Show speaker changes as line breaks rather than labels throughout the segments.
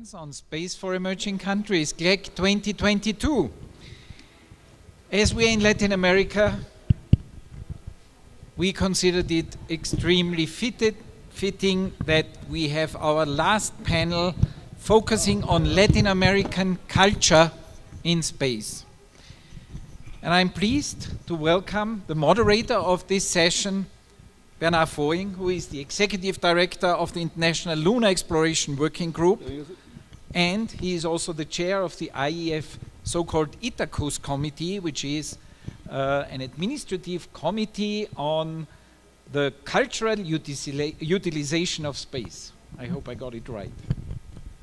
Conference on Space for Emerging Countries, Glec 2022. As we are in Latin America, we considered it extremely fitting that we have our last panel focusing on Latin American culture in space. And I'm pleased to welcome the moderator of this session, Bernard Vohing, who is the Executive Director of the International Lunar Exploration Working Group, and he is also the chair of the IEF so-called ITACUS committee, which is an administrative committee on the cultural utilization of space. I hope I got it right.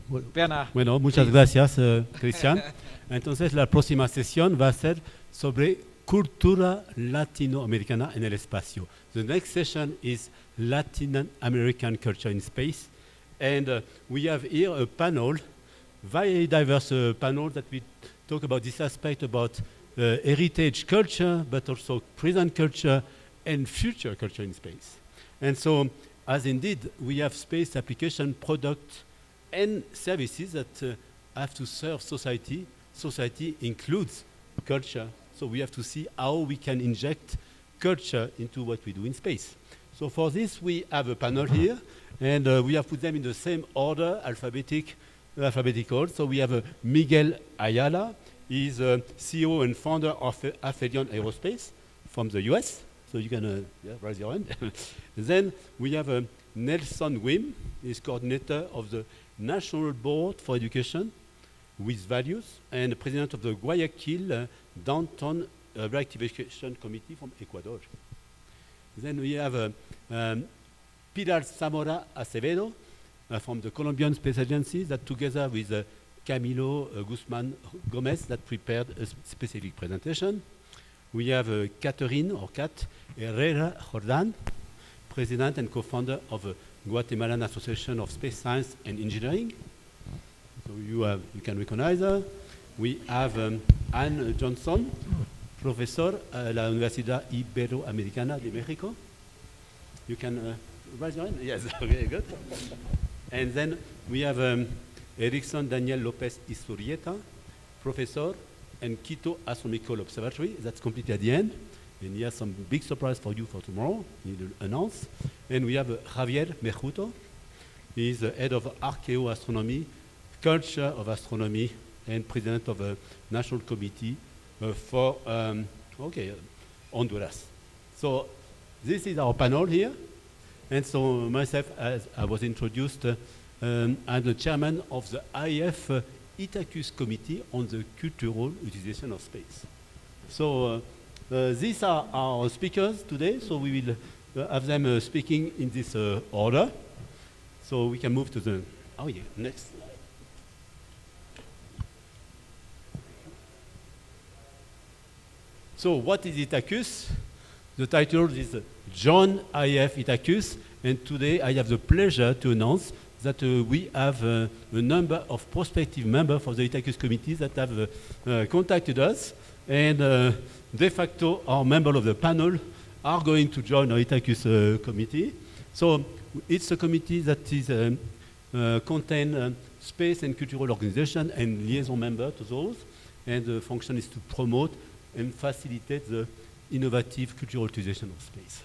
Bernard.
Bueno, muchas gracias, Cristian. Entonces, la próxima sesión va a ser sobre cultura latinoamericana en el espacio. The next session is Latin American culture in space. And we have here a panel, very diverse panel that we talk about this aspect about heritage culture, but also present culture and future culture in space. And so, as indeed, we have space application products and services that have to serve society. Society includes culture. So we have to see how we can inject culture into what we do in space. So for this, we have a panel here, and we have put them in the same order, alphabetical. So we have Miguel Ayala. He's CEO and founder of Athenian Aerospace from the US. So you can raise your hand. Then we have Nelson Wim. He's coordinator of the National Board for Education with Values and president of the Guayaquil Downtown Reactivation Committee from Ecuador. Then we have Pilar Zamora Acevedo from the Colombian Space Agency that together with Camilo Guzman Gomez that prepared a specific presentation. We have Catherine or Kat Herrera Jordan, president and co-founder of the Guatemalan Association of Space Science and Engineering. So you can recognize her. We have Anne Johnson, professor at la Universidad Iberoamericana de México. You can raise your hand? Yes, okay, good. And then we have Erickson Daniel Lopez Isurieta, professor and Quito Astronomical Observatory. That's completely at the end. And he has some big surprise for you for tomorrow, he will announce. And we have Javier Mejuto. He is the head of Archaeoastronomy, Culture of Astronomy, and president of a national committee for Honduras. So this is our panel here. And so myself, as I was introduced, I'm the chairman of the IEF ITACUS committee on the cultural utilization of space. So these are our speakers today. So we will have them speaking in this order. So we can move to the next. So what is ITACUS? The title is Join IEF ITACUS, and today I have the pleasure to announce that we have a number of prospective members for the ITACUS committee that have contacted us, and de facto our members of the panel are going to join our ITACUS committee. So it's a committee that is contain space and cultural organization and liaison member to those, and the function is to promote and facilitate the innovative cultural utilization of space.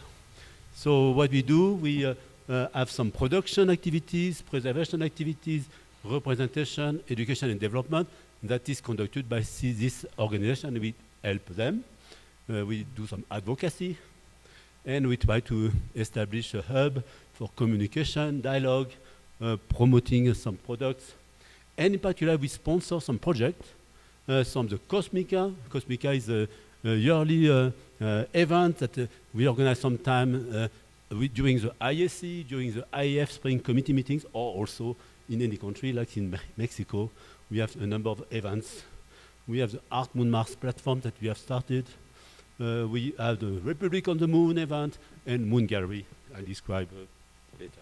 So what we do, we have some production activities, preservation activities, representation, education and development that is conducted by this organization. We help them. We do some advocacy, and we try to establish a hub for communication, dialogue, promoting some products. And in particular, we sponsor some projects. Some of the Cosmica. Cosmica is a yearly event that we organize sometime during the ISC, during the IEF Spring Committee meetings, or also in any country, like in Mexico. We have a number of events. We have the Art Moon Mars platform that we have started. We have the Republic on the Moon event and Moon Gallery. I'll describe later.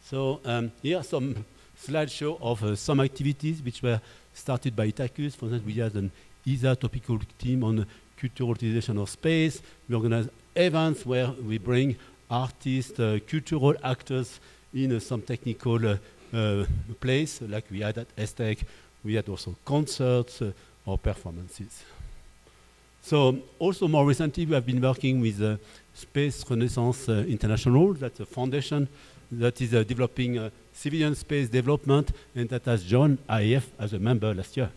So here are some slideshow of some activities which were started by ITACUS. For instance, we had an ESA topical team on cultural utilization of space. We organize events where we bring artists, cultural actors in some technical place, like we had at ESTEC. We had also concerts or performances. So also more recently, we have been working with Space Renaissance International. That's a foundation that is developing civilian space development and that has joined IAF as a member last year.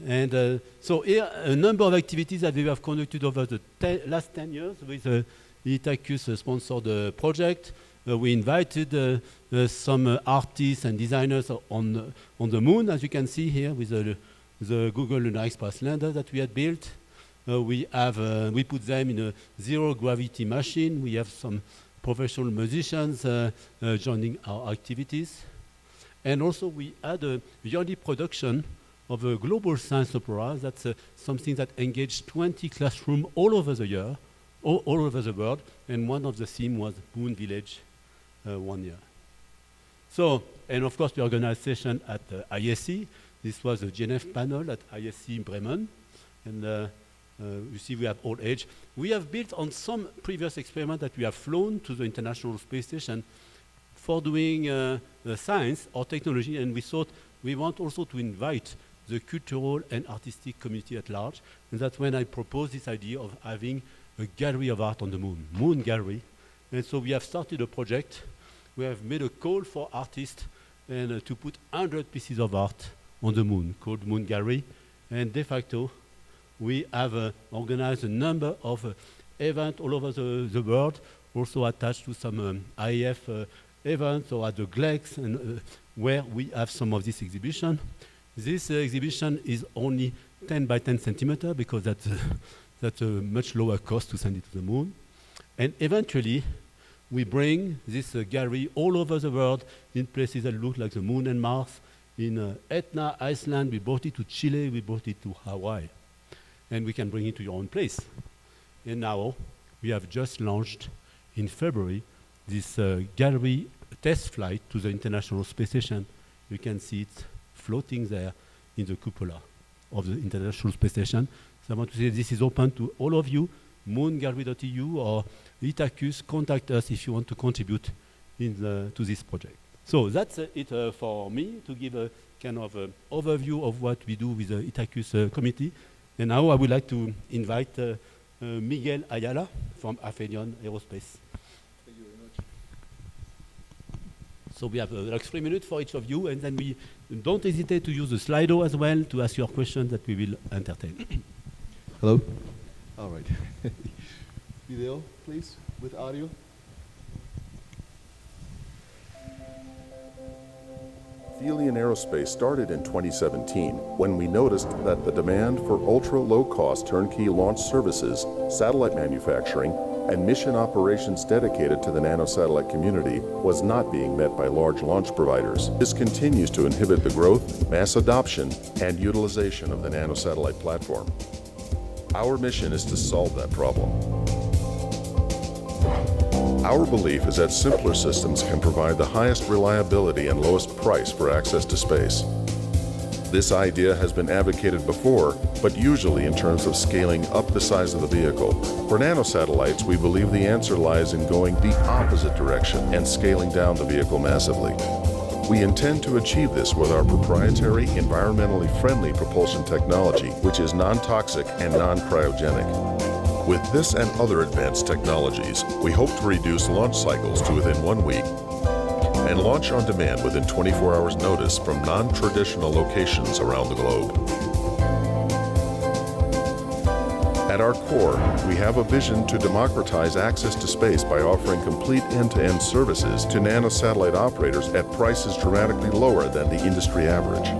And so here, a number of activities that we have conducted over the last 10 years with Itacus sponsored project. We invited some artists and designers on the moon, as you can see here, with the Google Lunar Express lander that we had built. We put them in a zero gravity machine. We have some professional musicians joining our activities. And also we had a yearly production of a global science opera. That's something that engaged 20 classrooms all over the year, all over the world. And one of the themes was Moon Village 1 year. So, and of course we organized session at ISC. This was a GNF panel at ISC Bremen. And you see we have all age. We have built on some previous experiments that we have flown to the International Space Station for doing science or technology, and we thought we want also to invite the cultural and artistic community at large, and that's when I proposed this idea of having a gallery of art on the moon, Moon Gallery. And so we have started a project. We have made a call for artists and to put 100 pieces of art on the moon called Moon Gallery, and de facto we have organized a number of events all over the world, also attached to some IAF events or at the Glec, and where we have some of this exhibition. This exhibition is only 10 by 10 centimeters because that's a much lower cost to send it to the moon. And eventually, we bring this gallery all over the world in places that look like the moon and Mars. In Etna, Iceland, we brought it to Chile, we brought it to Hawaii. And we can bring it to your own place. And now, we have just launched in February this gallery test flight to the International Space Station. You can see it floating there in the cupola of the International Space Station. So I want to say this is open to all of you, moongallery.eu or Itacus. Contact us if you want to contribute to this project. So that's it for me to give a kind of overview of what we do with the Itacus committee. And now I would like to invite Miguel Ayala from Athenian Aerospace. Thank you very much. So we have like 3 minutes for each of you, and then we don't hesitate to use the Slido as well to ask your questions that we will entertain.
Hello? All right. Video, please, with audio.
Athenian Aerospace started in 2017 when we noticed that the demand for ultra-low-cost turnkey launch services, satellite manufacturing, and mission operations dedicated to the nanosatellite community was not being met by large launch providers. This continues to inhibit the growth, mass adoption, and utilization of the nanosatellite platform. Our mission is to solve that problem. Our belief is that simpler systems can provide the highest reliability and lowest price for access to space. This idea has been advocated before, but usually in terms of scaling up the size of the vehicle. For nanosatellites, we believe the answer lies in going the opposite direction and scaling down the vehicle massively. We intend to achieve this with our proprietary, environmentally friendly propulsion technology, which is non-toxic and non-cryogenic. With this and other advanced technologies, we hope to reduce launch cycles to within 1 week and launch on demand within 24 hours notice from non-traditional locations around the globe. At our core, we have a vision to democratize access to space by offering complete end-to-end services to nanosatellite operators at prices dramatically lower than the industry average.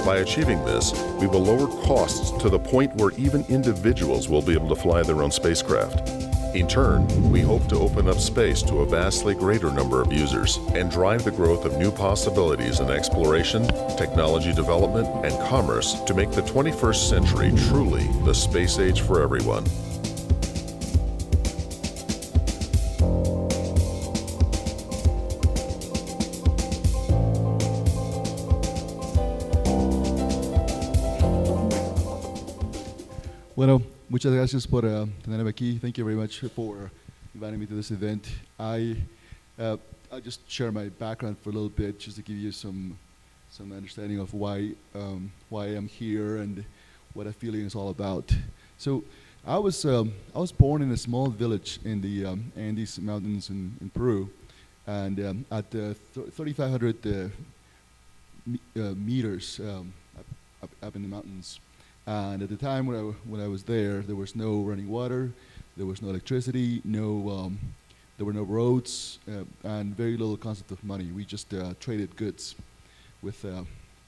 By achieving this, we will lower costs to the point where even individuals will be able to fly their own spacecraft. In turn, we hope to open up space to a vastly greater number of users and drive the growth of new possibilities in exploration, technology development, and commerce to make the 21st century truly the space age for everyone.
Bueno, muchas gracias por tenerme aquí. Thank you very much for inviting me to this event. I I'll just share my background for a little bit, just to give you some understanding of why I am here and what a feeling is all about. So I was born in a small village in the Andes Mountains in Peru, and at 3,500 meters up in the mountains. And at the time when I was there was no running water, there was no electricity, there were no roads, and very little concept of money. We just traded goods with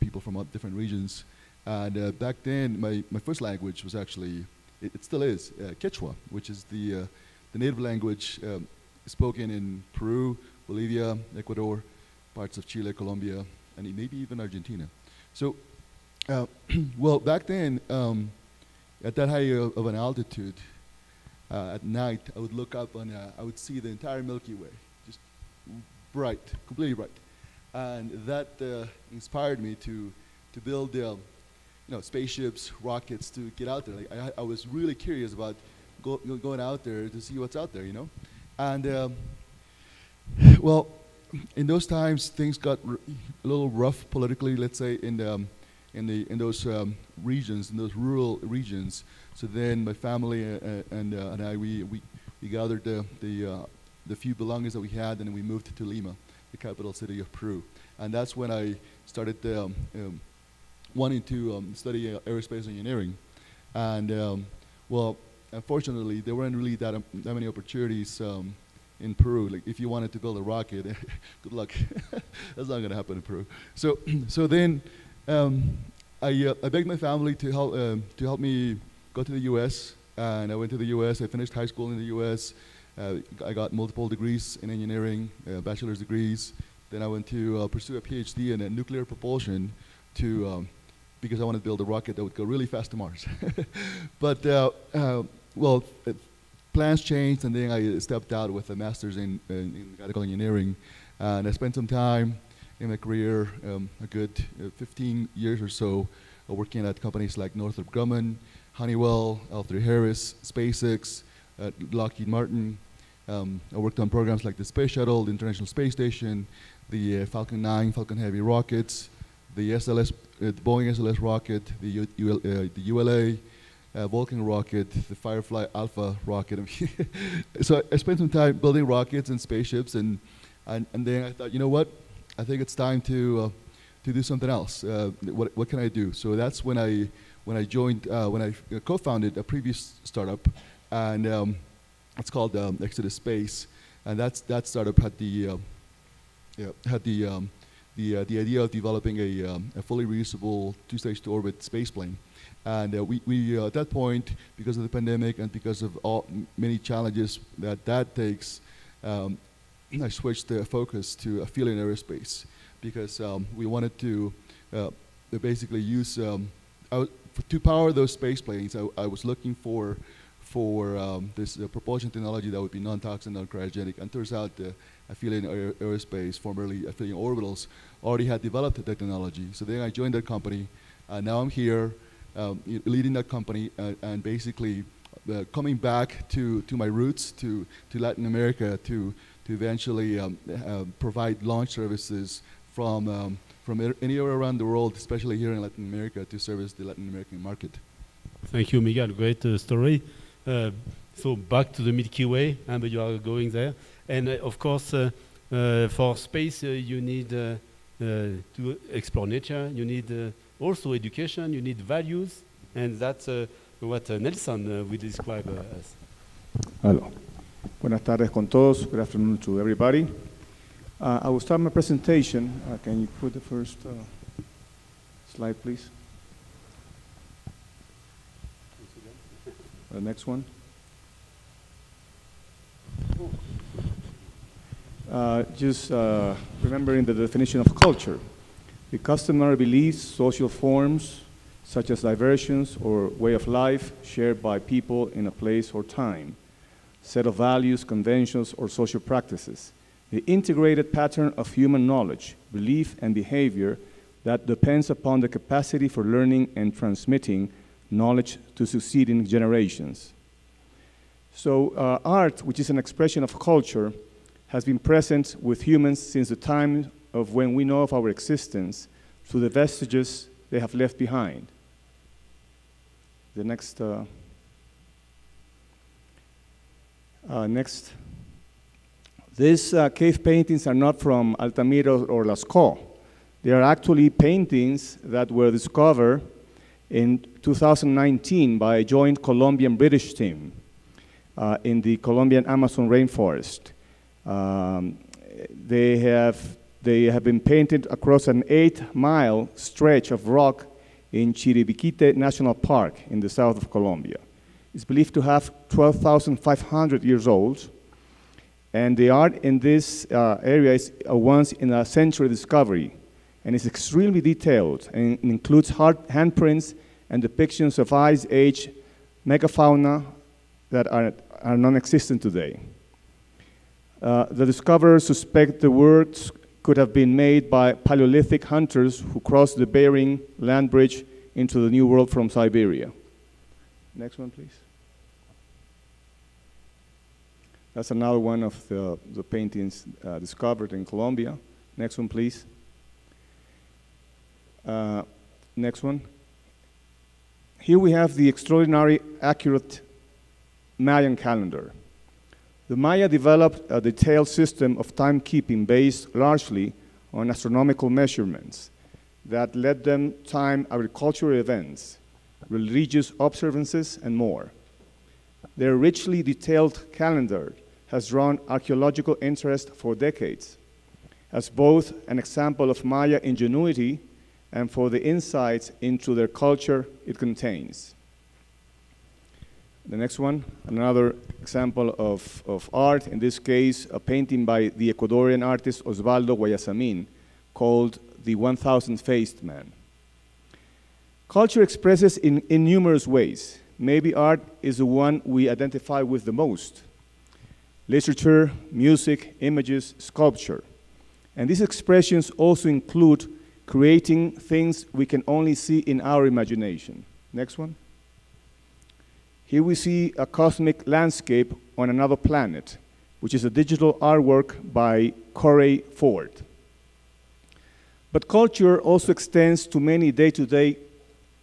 people from different regions. And back then, my first language was actually, it still is, Quechua, which is the native language spoken in Peru, Bolivia, Ecuador, parts of Chile, Colombia, and maybe even Argentina. So, well, back then, at that high of an altitude, at night, I would look up and I would see the entire Milky Way, just bright, completely bright. And that inspired me to build spaceships, rockets, to get out there. Like, I was really curious about going out there to see what's out there, And well, in those times, things got a little rough politically, let's say, in those regions, in those rural regions. So then my family and I, we gathered the few belongings that we had, and we moved to Lima, the capital city of Peru. And that's when I started wanting to study aerospace engineering. And well, unfortunately, there weren't really that many opportunities in Peru. Like, if you wanted to build a rocket, good luck. That's not going to happen in Peru. So then I begged my family to help me go to the U.S. And I went to the U.S. I finished high school in the U.S. I got multiple degrees in engineering, bachelor's degrees. Then I went to pursue a PhD in nuclear propulsion because I wanted to build a rocket that would go really fast to Mars. But well, plans changed, and then I stepped out with a master's in mechanical engineering. And I spent some time in my career, a good 15 years or so, working at companies like Northrop Grumman, Honeywell, L3Harris, SpaceX, Lockheed Martin. I worked on programs like the Space Shuttle, the International Space Station, the Falcon 9, Falcon Heavy rockets, the SLS, the Boeing SLS rocket, the ULA, Vulcan rocket, the Firefly Alpha rocket. So I spent some time building rockets and spaceships, and then I thought, you know what? I think it's time to do something else. What can I do? So that's when I joined, when I co-founded a previous startup, and it's called Exodus Space, and that startup had the idea of developing a fully reusable two-stage to orbit space plane. And we at that point, because of the pandemic and because of many challenges that takes, I switched the focus to Athenian Aerospace, because we wanted to basically use to power those space planes. I was looking for this propulsion technology that would be non-toxic, non-cryogenic, and turns out Athenian Aerospace, formerly Athenian Orbitals, already had developed the technology. So then I joined that company, and now I'm here leading that company and basically coming back to my roots, to Latin America, to eventually provide launch services from anywhere around the world, especially here in Latin America, to service the Latin American market.
Thank you, Miguel. Great story. So back to the Milky Way, but you are going there. And of course, for space, you need to explore nature. You need also education. You need values, and that's what Nelson will describe as.
Hello. Buenas tardes con todos. Good afternoon to everybody. I will start my presentation. Can you put the first slide, please? The next one. Just remembering the definition of culture. The customary beliefs, social forms, such as diversions or way of life shared by people in a place or time. Set of values, conventions, or social practices. The integrated pattern of human knowledge, belief, and behavior that depends upon the capacity for learning and transmitting knowledge to succeeding generations. So art, which is an expression of culture, has been present with humans since the time of when we know of our existence through the vestiges they have left behind. The next, next. These cave paintings are not from Altamira or Lascaux. They are actually paintings that were discovered in 2019 by a joint Colombian-British team in the Colombian Amazon rainforest. They have been painted across an 8-mile stretch of rock in Chiribiquite National Park in the south of Colombia. It's believed to have 12,500 years old, and the art in this area is a once-in-a-century discovery, and it's extremely detailed and includes handprints and depictions of Ice Age megafauna that are non-existent today. The discoverers suspect the works could have been made by Paleolithic hunters who crossed the Bering land bridge into the New World from Siberia. Next one, please. That's another one of the paintings discovered in Colombia. Next one, please. Next one. Here we have the extraordinary accurate Mayan calendar. The Maya developed a detailed system of timekeeping based largely on astronomical measurements that let them time agricultural events, religious observances, and more. Their richly detailed calendar has drawn archaeological interest for decades, as both an example of Maya ingenuity and for the insights into their culture it contains. The next one, another example of art, in this case, a painting by the Ecuadorian artist Osvaldo Guayasamín called The 1,000-Faced Man. Culture expresses in numerous ways. Maybe art is the one we identify with the most. Literature, music, images, sculpture. And these expressions also include creating things we can only see in our imagination. Next one. Here we see a cosmic landscape on another planet, which is a digital artwork by Corey Ford. But culture also extends to many day-to-day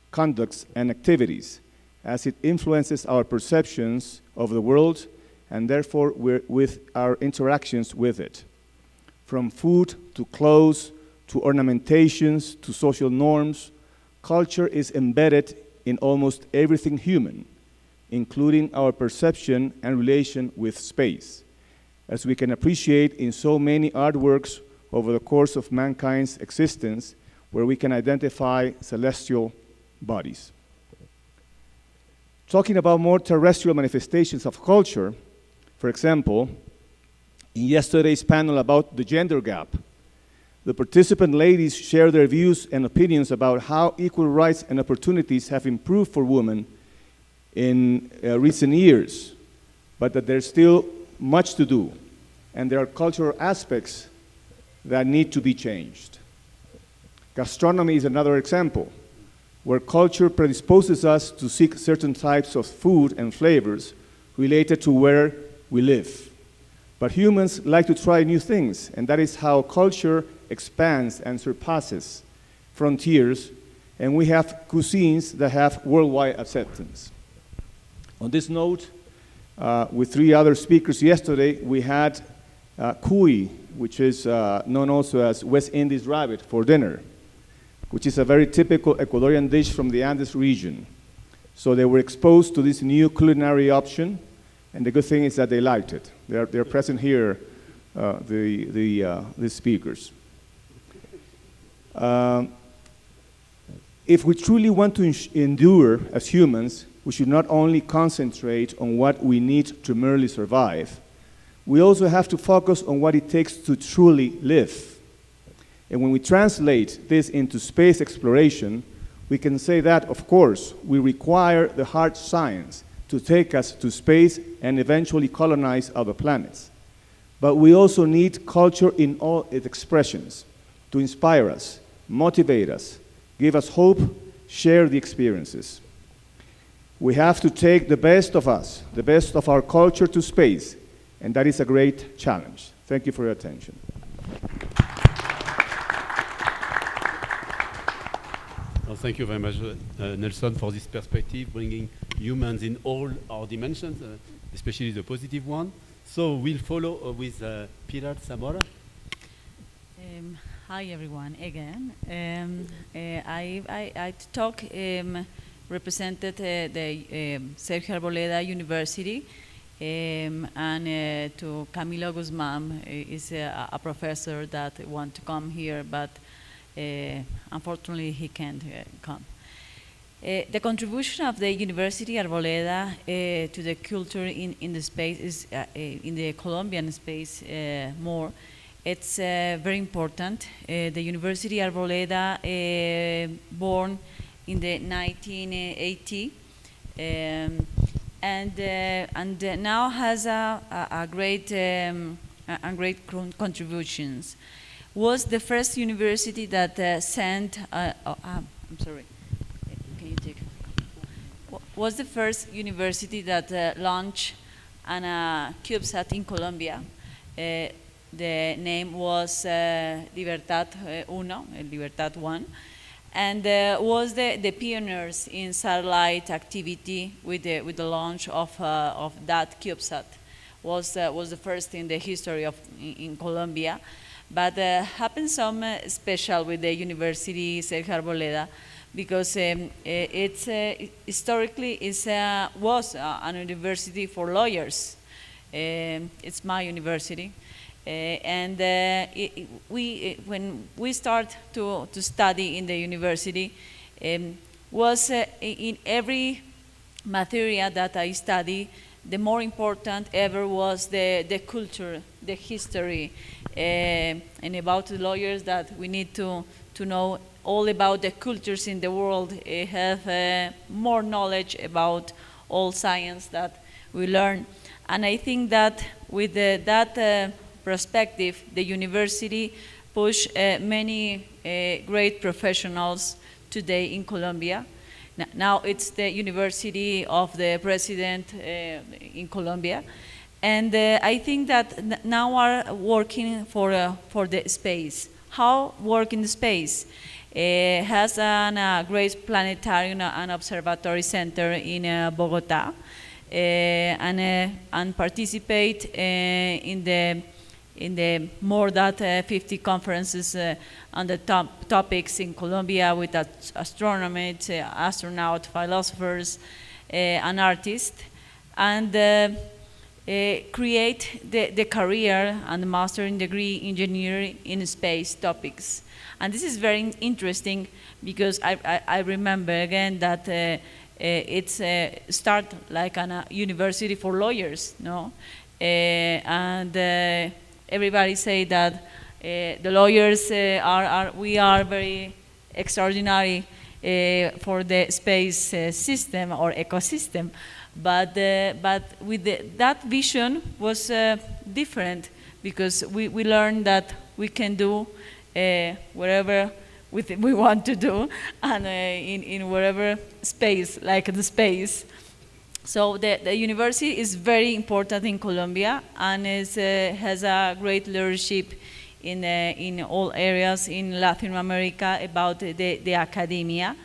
conducts and activities, as it influences our perceptions of the world and therefore with our interactions with it. From food to clothes to ornamentations to social norms, culture is embedded in almost everything human, including our perception and relation with space, as we can appreciate in so many artworks over the course of mankind's existence, where we can identify celestial bodies. Talking about more terrestrial manifestations of culture, for example, in yesterday's panel about the gender gap, the participant ladies share their views and opinions about how equal rights and opportunities have improved for women in recent years, but that there's still much to do, and there are cultural aspects that need to be changed. Gastronomy is another example, where culture predisposes us to seek certain types of food and flavors related to where we live. But humans like to try new things, and that is how culture expands and surpasses frontiers, and we have cuisines that have worldwide acceptance. On this note, with 3 other speakers yesterday, we had cuy, which is known also as West Indies rabbit, for dinner, which is a very typical Ecuadorian dish from the Andes region. So they were exposed to this new culinary option, and the good thing is that they liked it. They're present here, the speakers. If we truly want to endure as humans, we should not only concentrate on what we need to merely survive, we also have to focus on what it takes to truly live. And when we translate this into space exploration, we can say that, of course, we require the hard science to take us to space and eventually colonize other planets. But we also need culture in all its expressions to inspire us, motivate us, give us hope, share the experiences. We have to take the best of us, the best of our culture to space, and that is a great challenge. Thank you. Thank you for your attention.
Well, thank you very much, Nelson, for this perspective, bringing humans in all our dimensions, especially the positive one. So we'll follow with Pilar Zamora.
Hi everyone again. I talk represented the Sergio Arboleda University, and to Camilo Guzman is a professor that want to come here, but unfortunately he can't come. The contribution of the University Arboleda to the culture in the space is in the Colombian space more. It's very important. The University Arboleda born in the 1980 and now has a great contributions. Was the first university that sent. I'm sorry. Can you take? Was the first university that launched a CubeSat in Colombia. The name was Libertad Uno, Libertad 1, and was the pioneers in satellite activity with the launch of that CubeSat. Was the first in the history of in Colombia, but happened some special with the University Sergio Arboleda, because it's historically was an university for lawyers. It's my university. When we start to study in the university, was in every material that I study, the more important ever was the culture, the history, and about the lawyers that we need to know all about the cultures in the world, have more knowledge about all science that we learn. And I think that with that perspective, the university push many great professionals today in Colombia. Now it's the University of the President in Colombia, and I think that now are working for the space. How work in the space? Has a great planetarium and observatory center in Bogota, and participate in the more than 50 conferences on the top topics in Colombia with astronomy, astronauts, philosophers, and artists, and create the career and the master's degree engineering in space topics. And this is very interesting because I remember again that it's start like a university for lawyers, no? And everybody say that the lawyers we are very extraordinary for the space system or ecosystem, but with that vision was different, because we learned that we can do whatever we want to do, and in whatever space, like the space. So the university is very important in Colombia, and has a great leadership in all areas in Latin America about the academia.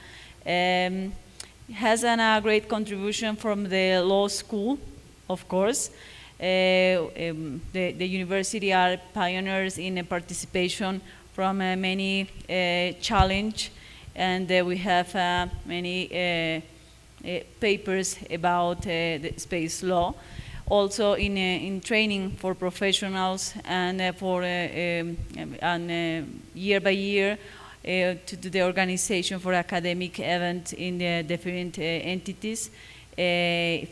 Has a great contribution from the law school, of course. The university are pioneers in participation from many challenge, and we have many papers about the space law, also in training for professionals, and for year by year to do the organization for academic events in the different entities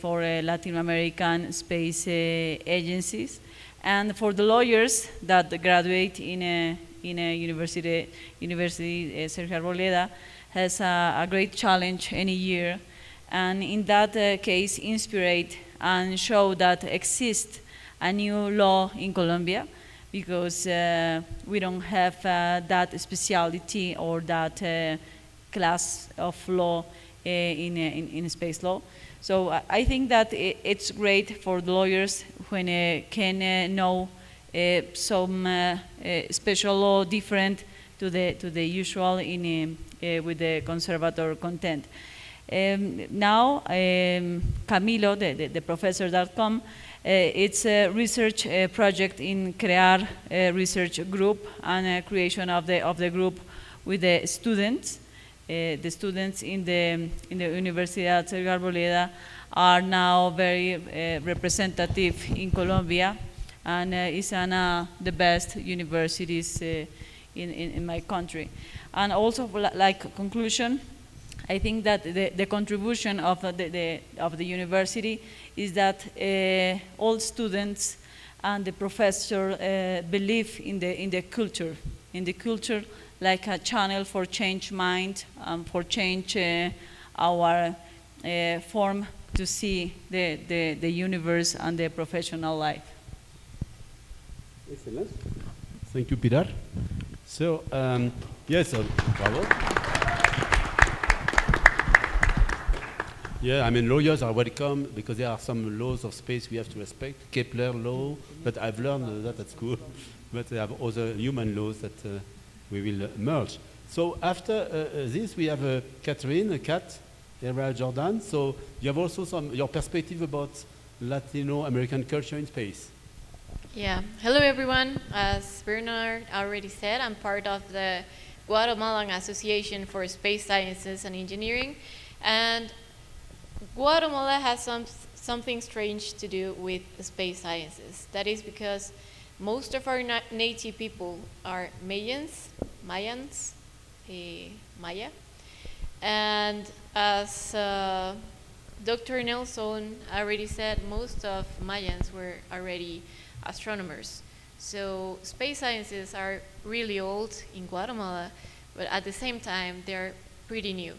for Latin American space agencies, and for the lawyers that graduate in a university Sergio Arboleda has a great challenge any year. And in that case, inspire and show that exists a new law in Colombia, because we don't have that specialty or that class of law in space law. So I think that it's great for the lawyers when can know some special or different to the usual with the conservator content. Now, Camilo, the professor that come, it's a research project in crear a research group and creation of the group with the students. The students in the Universidad Sergio Arboleda are now very representative in Colombia, and is one the best universities in my country. And also, like conclusion, I think that the contribution of the university is that all students and the professor believe in the culture like a channel for change mind, for change our form to see the universe and the professional life.
Excellent. Thank you, Pilar. So, yes, bravo. Yeah, I mean, lawyers are welcome because there are some laws of space we have to respect. Kepler law, but I've learned that at school. But they have other human laws that we will merge. So after this, we have Catherine, Kat, Era Jordan. So you have also your perspective about Latino American culture in space.
Yeah. Hello, everyone. As Bernard already said, I'm part of the Guatemalan Association for Space Sciences and Engineering, and Guatemala has something strange to do with the space sciences. That is because most of our native people are Mayans, Maya, and as Dr. Nelson already said, most of Mayans were already astronomers. So space sciences are really old in Guatemala, but at the same time, they're pretty new.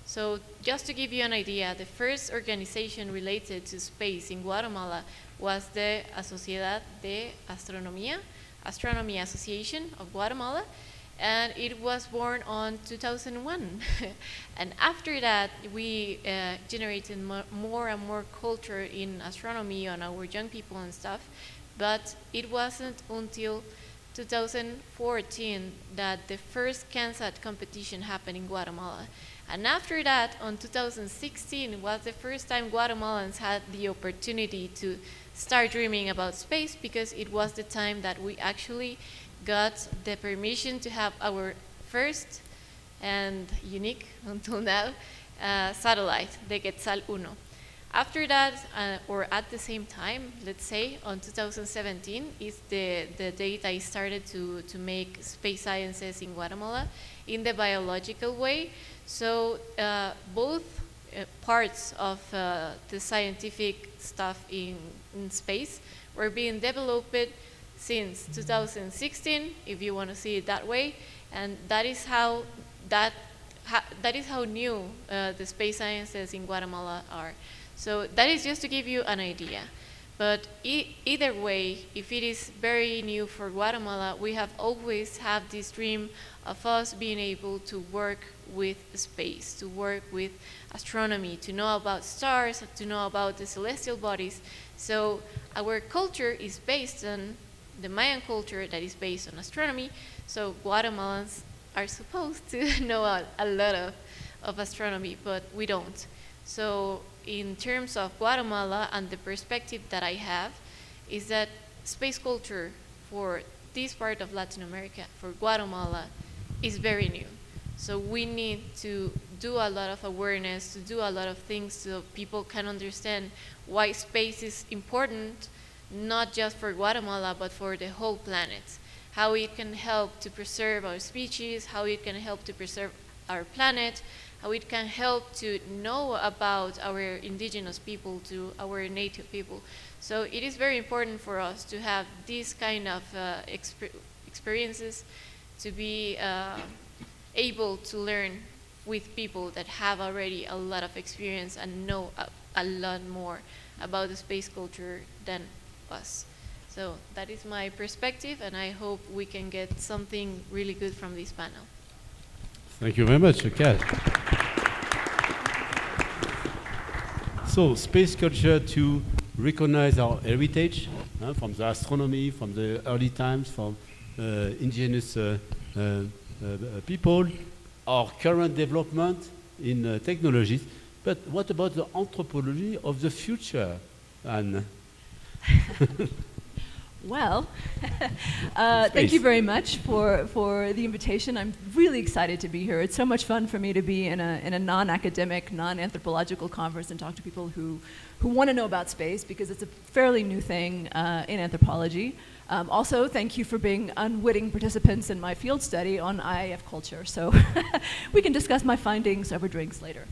So just to give you an idea, the first organization related to space in Guatemala was the Sociedad de Astronomía, Astronomy Association of Guatemala, and it was born on 2001. And after that, we generated more and more culture in astronomy on our young people and stuff, but it wasn't until 2014 that the first CANSAT competition happened in Guatemala. And after that, on 2016, was the first time Guatemalans had the opportunity to start dreaming about space, because it was the time that we actually got the permission to have our first and unique, until now, satellite, the Quetzal-1. After that, or at the same time, let's say, on 2017, is the date I started to make space sciences in Guatemala in the biological way. So both parts of the scientific stuff in space were being developed since 2016, if you want to see it that way, and that is how new the space sciences in Guatemala are. So that is just to give you an idea. But either way, if it is very new for Guatemala, we have always had this dream of us being able to work with space, to work with astronomy, to know about stars, to know about the celestial bodies. So our culture is based on the Mayan culture that is based on astronomy. So Guatemalans are supposed to know a lot of astronomy, but we don't. So in terms of Guatemala, and the perspective that I have is that space culture for this part of Latin America, for Guatemala, is very new. So we need to do a lot of awareness, to do a lot of things so people can understand why space is important, not just for Guatemala, but for the whole planet. How it can help to preserve our species, how it can help to preserve our planet, how it can help to know about our indigenous people, to our native people. So it is very important for us to have these kind of experiences, to be able to learn with people that have already a lot of experience and know a lot more about the space culture than us. So that is my perspective, and I hope we can get something really good from this panel.
Thank you very much, Kat. So, space culture to recognize our heritage, from the astronomy, from the early times, from indigenous people, or current development in technologies. But what about the anthropology of the future, Anne?
Well, thank you very much for the invitation. I'm really excited to be here. It's so much fun for me to be in a non-academic, non-anthropological conference and talk to people who want to know about space, because it's a fairly new thing in anthropology. Also, thank you for being unwitting participants in my field study on IIF culture. So we can discuss my findings over drinks later.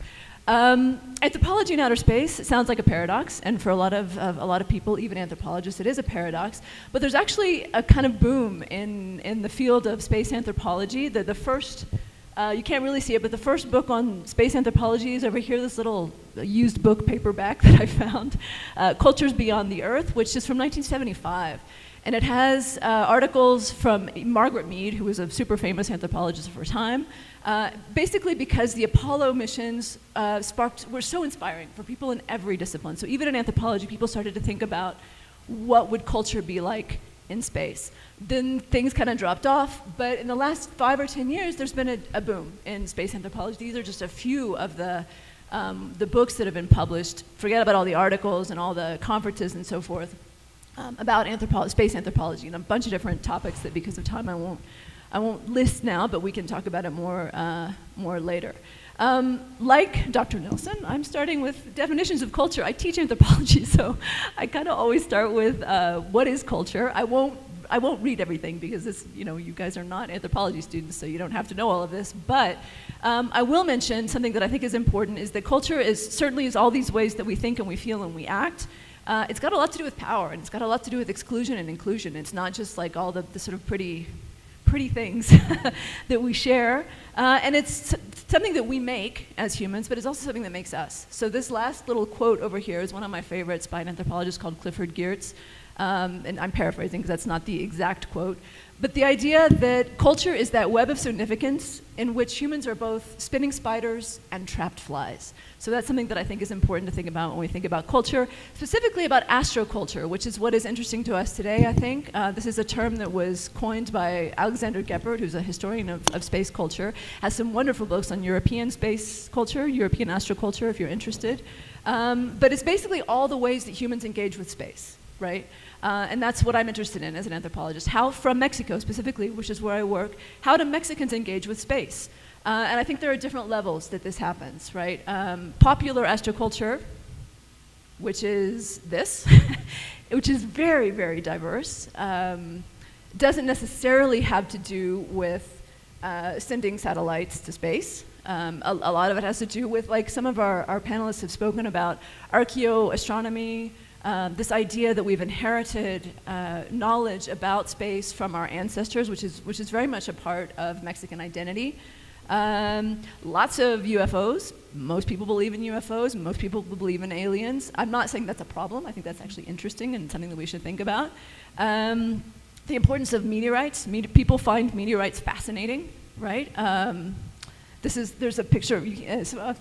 Anthropology in outer space sounds like a paradox, and for a lot of people, even anthropologists, it is a paradox. But there's actually a kind of boom in the field of space anthropology. The first, you can't really see it, but the first book on space anthropology is over here. This little used book paperback that I found, "Cultures Beyond the Earth," which is from 1975. And it has articles from Margaret Mead, who was a super famous anthropologist of her time, basically because the Apollo missions were so inspiring for people in every discipline. So even in anthropology, people started to think about what would culture be like in space. Then things kind of dropped off, but in the last 5 or 10 years, there's been a boom in space anthropology. These are just a few of the books that have been published. Forget about all the articles and all the conferences and so forth. About space anthropology and a bunch of different topics that, because of time, I won't list now, but we can talk about it more later. Like Dr. Nelson, I'm starting with definitions of culture. I teach anthropology, so I kind of always start with what is culture. I won't read everything because you guys are not anthropology students, so you don't have to know all of this. But I will mention something that I think is important: is that culture certainly is all these ways that we think and we feel and we act. It's got a lot to do with power, and it's got a lot to do with exclusion and inclusion. It's not just like all the sort of pretty things that we share. And it's something that we make as humans, but it's also something that makes us. So this last little quote over here is one of my favorites by an anthropologist called Clifford Geertz. And I'm paraphrasing because that's not the exact quote. But the idea that culture is that web of significance in which humans are both spinning spiders and trapped flies. So that's something that I think is important to think about when we think about culture, specifically about astroculture, which is what is interesting to us today, I think. This is a term that was coined by Alexander Geppert, who's a historian of space culture, has some wonderful books on European space culture, European astroculture, if you're interested. But it's basically all the ways that humans engage with space, right? And that's what I'm interested in as an anthropologist. How, from Mexico specifically, which is where I work, how do Mexicans engage with space? And I think there are different levels that this happens, right? Popular astroculture, which is this, which is very, very diverse, doesn't necessarily have to do with sending satellites to space. A lot of it has to do with, like some of our panelists have spoken about, archaeoastronomy, this idea that we've inherited knowledge about space from our ancestors, which is very much a part of Mexican identity. Lots of UFOs. Most people believe in UFOs. Most people believe in aliens. I'm not saying that's a problem. I think that's actually interesting and something that we should think about. The importance of meteorites. People find meteorites fascinating, right? There's a picture,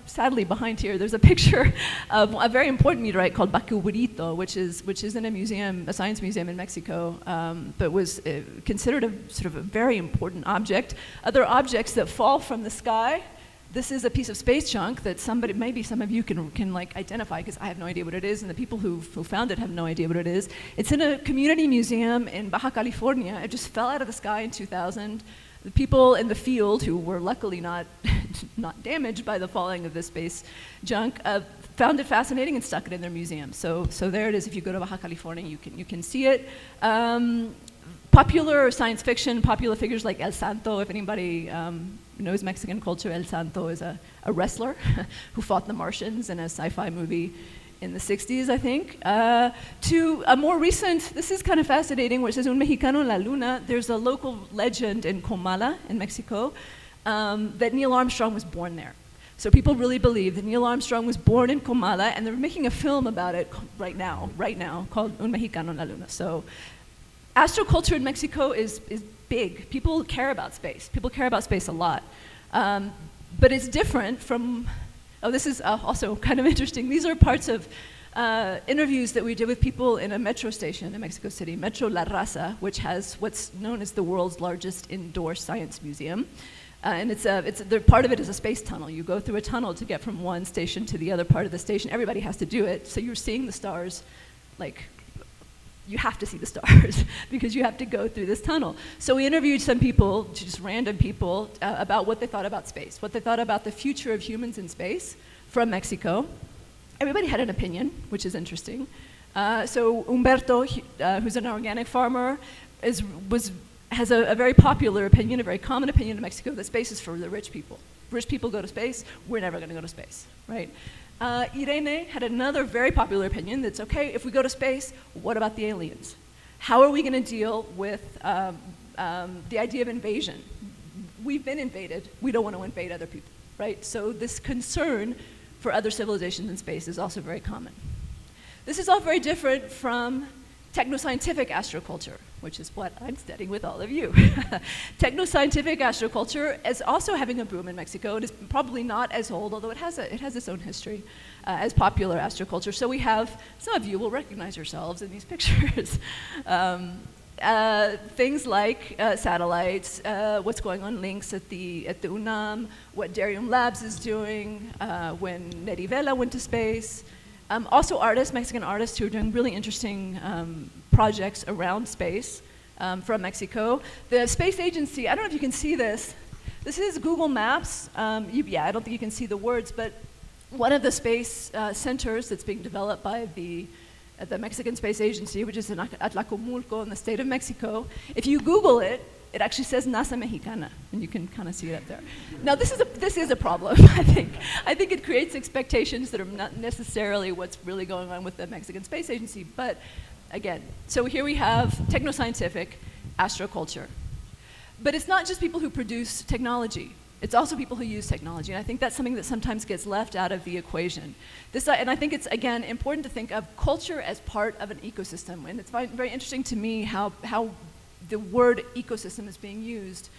sadly behind here, there's a picture of a very important meteorite called Bacuburito, which is in a museum, a science museum in Mexico, but was considered a sort of a very important object. Other objects that fall from the sky, this is a piece of space junk that maybe some of you can like identify, because I have no idea what it is, and the people who found it have no idea what it is. It's in a community museum in Baja California. It just fell out of the sky in 2000. The people in the field, who were luckily not damaged by the falling of this space junk, found it fascinating and stuck it in their museum. So there it is. If you go to Baja California, you can see it. Popular science fiction, popular figures like El Santo. If anybody knows Mexican culture, El Santo is a wrestler who fought the Martians in a sci-fi movie in the 60s, I think, to a more recent, this is kind of fascinating, which is Un Mexicano en la Luna. There's a local legend in Comala, in Mexico, that Neil Armstrong was born there. So people really believe that Neil Armstrong was born in Comala, and they're making a film about it right now, called Un Mexicano en la Luna. So astroculture in Mexico is big. People care about space. People care about space a lot. But it's different from, this is also kind of interesting. These are parts of interviews that we did with people in a metro station in Mexico City, Metro La Raza, which has what's known as the world's largest indoor science museum. And part of it is a space tunnel. You go through a tunnel to get from one station to the other part of the station. Everybody has to do it. So you're seeing the stars, like, you have to see the stars because you have to go through this tunnel. So we interviewed some people, just random people, about what they thought about space, what they thought about the future of humans in space from Mexico. Everybody had an opinion, which is interesting. So Humberto, who's an organic farmer, has a very popular opinion, a very common opinion in Mexico, that space is for the rich people. Rich people go to space, we're never going to go to space, right? Irene had another very popular opinion that's okay, if we go to space, what about the aliens? How are we going to deal with the idea of invasion? We've been invaded, we don't want to invade other people, right? So this concern for other civilizations in space is also very common. This is all very different from technoscientific astroculture, which is what I'm studying with all of you. Technoscientific astroculture is also having a boom in Mexico. It is probably not as old, although it has its own history, as popular astroculture. So we have, some of you will recognize yourselves in these pictures. Things like satellites, what's going on links at the UNAM, what Darium Labs is doing, when Neri Vela went to space. Also artists, Mexican artists who are doing really interesting projects around space from Mexico. The space agency, I don't know if you can see this. This is Google Maps. I don't think you can see the words, but one of the space centers that's being developed by the Mexican Space Agency, which is in Atlacomulco in the state of Mexico. If you Google it, it actually says NASA Mexicana, and you can kind of see it up there. Now, this is a problem, I think. I think it creates expectations that are not necessarily what's really going on with the Mexican Space Agency. But again, so here we have technoscientific astroculture. But it's not just people who produce technology. It's also people who use technology, and I think that's something that sometimes gets left out of the equation. And I think it's, again, important to think of culture as part of an ecosystem, and it's very interesting to me how the word ecosystem is being used,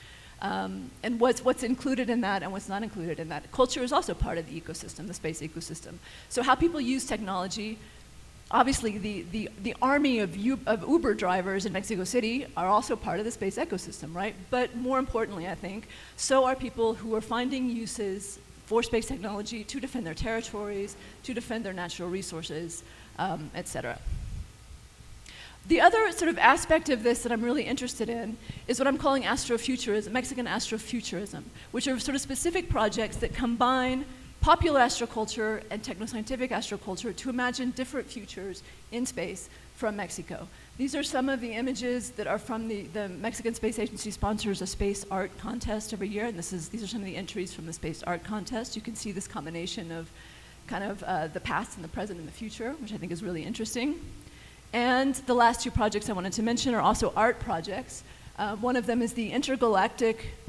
and what's included in that and what's not included in that. Culture is also part of the ecosystem, the space ecosystem. So how people use technology, obviously the army of Uber drivers in Mexico City are also part of the space ecosystem, right? But more importantly, I think, so are people who are finding uses for space technology to defend their territories, to defend their natural resources, et cetera. The other sort of aspect of this that I'm really interested in is what I'm calling astrofuturism, Mexican astrofuturism, which are sort of specific projects that combine popular astroculture and technoscientific astroculture to imagine different futures in space from Mexico. These are some of the images that are from the Mexican Space Agency sponsors a space art contest every year, and these are some of the entries from the space art contest. You can see this combination of kind of the past and the present and the future, which I think is really interesting. And the last two projects I wanted to mention are also art projects. One of them is the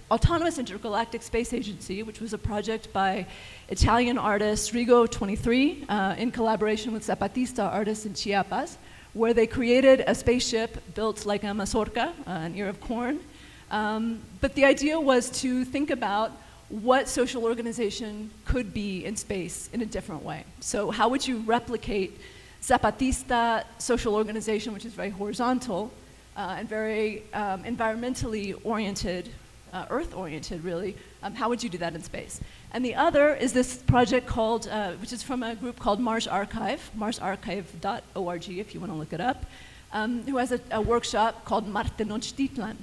Autonomous Intergalactic Space Agency, which was a project by Italian artist Rigo 23 in collaboration with Zapatista artists in Chiapas, where they created a spaceship built like a mazorca, an ear of corn. But the idea was to think about what social organization could be in space in a different way. So how would you replicate Zapatista social organization, which is very horizontal and very environmentally oriented, Earth-oriented, really. How would you do that in space? And the other is this project called, which is from a group called Mars Archive, marsarchive.org, if you want to look it up, who has a workshop called Marte Tenochtitlan.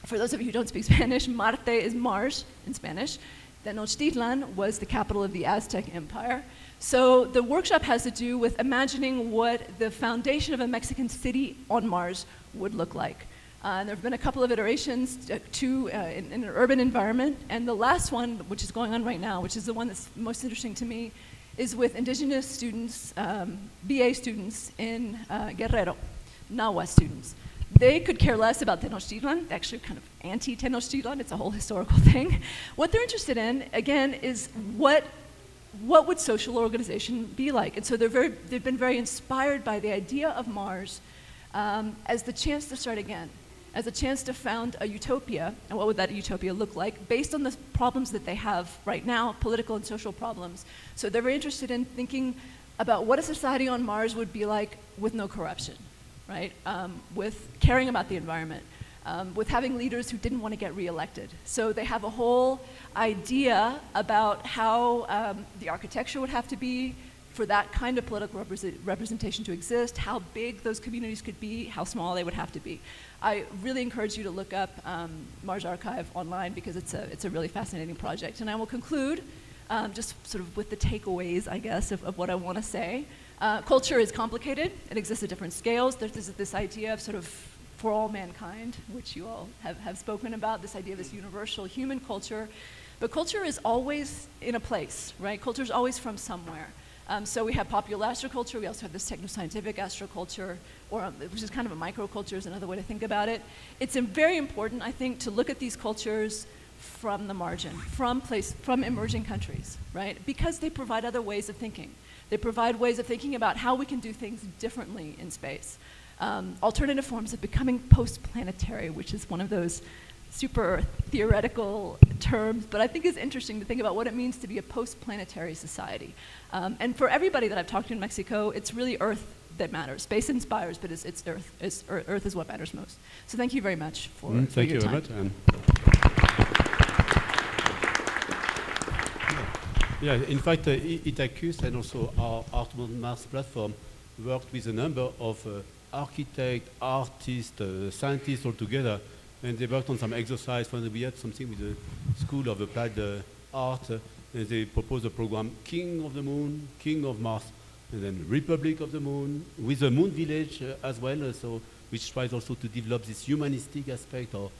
For those of you who don't speak Spanish, Marte is Mars in Spanish. Tenochtitlan was the capital of the Aztec Empire. So the workshop has to do with imagining what the foundation of a Mexican city on Mars would look like. And there have been a couple of iterations in an urban environment. And the last one, which is going on right now, which is the one that's most interesting to me, is with indigenous students, BA students in Guerrero, Nahua students. They could care less about Tenochtitlan, actually kind of anti-Tenochtitlan, it's a whole historical thing. What they're interested in, again, is what would social organization be like? And so they've been very inspired by the idea of Mars as the chance to start again, as a chance to found a utopia, and what would that utopia look like, based on the problems that they have right now, political and social problems. So they're very interested in thinking about what a society on Mars would be like with no corruption, right? With caring about the environment, with having leaders who didn't want to get reelected. So they have a whole idea about how the architecture would have to be for that kind of political representation to exist, how big those communities could be, how small they would have to be. I really encourage you to look up Mars Archive online because it's a really fascinating project. And I will conclude just sort of with the takeaways, I guess, of what I want to say. Culture is complicated. It exists at different scales. There's this idea of sort of for all mankind, which you all have spoken about, this idea of this universal human culture. But culture is always in a place, right? Culture is always from somewhere. So we have popular astroculture, we also have this techno-scientific astroculture, which is kind of a microculture is another way to think about it. It's very important, I think, to look at these cultures from the margin, from emerging countries, right? Because they provide other ways of thinking. They provide ways of thinking about how we can do things differently in space. Alternative forms of becoming post-planetary, which is one of those super theoretical terms, but I think it's interesting to think about what it means to be a post-planetary society. And for everybody that I've talked to in Mexico, it's really Earth that matters. Space inspires, but it's Earth. Earth is what matters most. So thank you very much for your time.
Thank you very much. Yeah, in fact, Itacus and also our Art on Mars platform worked with a number of architects, artists, scientists all together, and they worked on some exercise. For example, we had something with the School of Applied Art, and they proposed a program, King of the Moon, King of Mars, and then Republic of the Moon, with a moon village as well, so which tries also to develop this humanistic aspect or